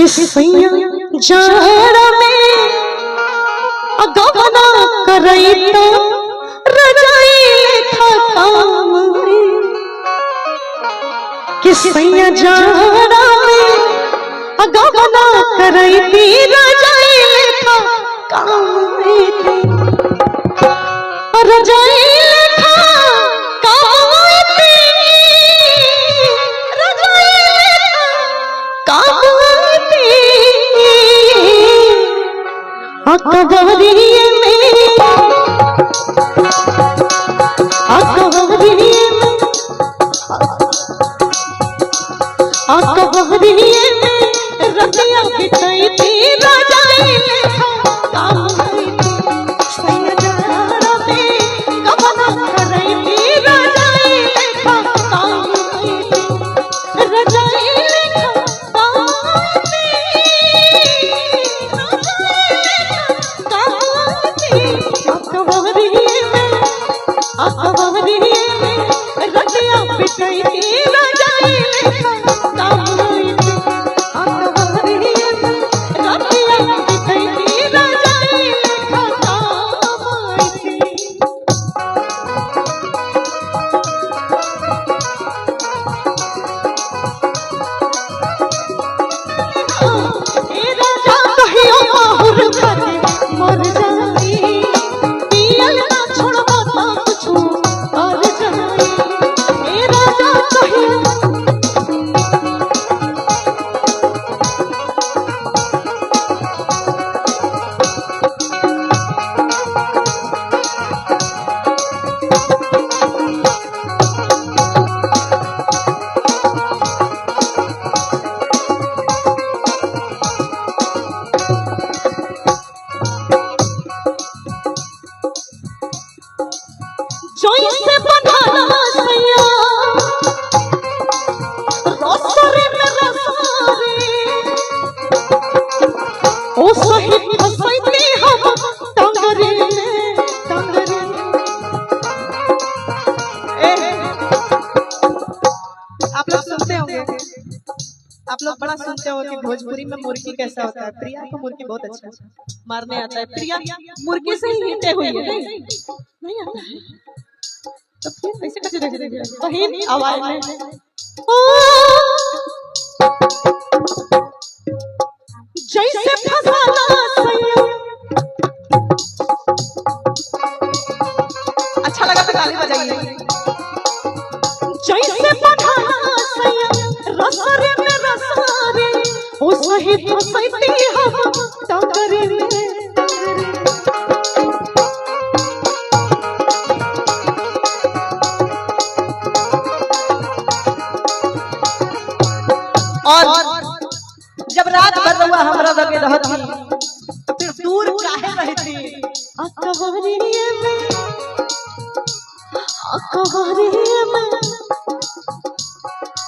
किसैया जाड़ा में अगवना करई तो रजाई लेखा काम किसैया जाड़ा में अगवना करई ती रजाई लेखा काम रजाई लेखा काम रजाई लेखा काम अकबरिये में रतिया बिताई थी रजाई लेखा काम सैया जाड़ा में गवना करई थी रजाई लेखा काम रजाई लेखा आप लोग बड़ा सुनते हो कि भोजपुरी में मुर्गी कैसा होता है। प्रिया को मुर्गी बहुत अच्छा मारने आता है। प्रिया मुर्गी से ही हिटे हुई है नहीं आता है तो फिर कैसे कैसे देख रहे हो वही आवाज में जैसे फसाना सैया अच्छा लगा तो ताली बजाइए जैसे फसाना सैया रसरे में रसरे ओ सही फसैती हम टांगरे में और जब रात भर रहुआ हमरा लगे रहती तो फिर दूर काहे रहती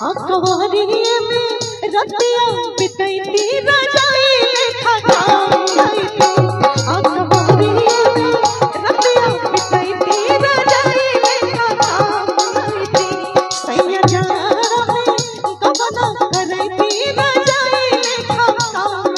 अकबरिये में रतिया बितैती रजाई लेखा काम अकबरिये में रतिया बितैती रजाई लेखा काम सैया जाड़ा में गवना करैती रजाई लेखा काम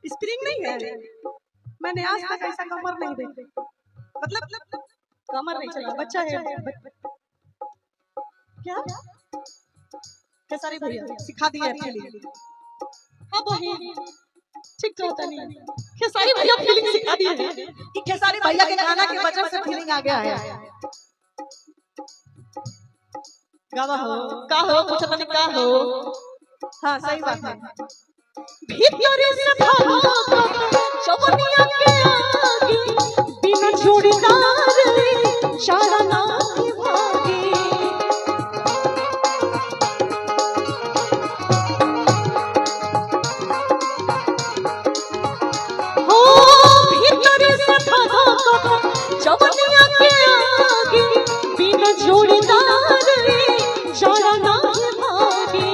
स्प्रिंग नहीं है। मैंने आज तक ऐसा कमर नहीं देखी, मतलब कमर नहीं चला, बच्चा है क्या? खेसारी भैया सिखा दिए एक्चुअली। हाँ बहन ठीक तो होता नहीं, खेसारी भैया फीलिंग सिखा दिए हैं कि खेसारी भैया के गाना के वजह से फीलिंग आ गया है। गावा हो का हो कुछ नहीं का हो। हाँ सही बात है। भीतरी से भागो चवनिया के आगे बिना जोड़ीदार शाला ना के भागे। हो भीतरी से भागो चवनिया के आगे बिना जोड़ीदार शाला ना के भागे।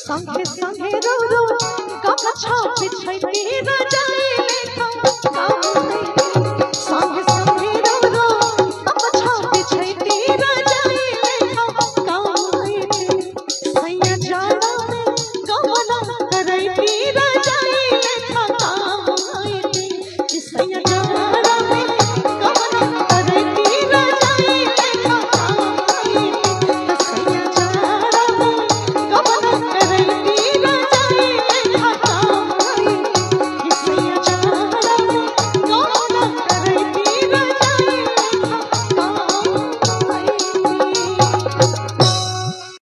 संगे संगे रो रो गप छाप छै तेरा जाए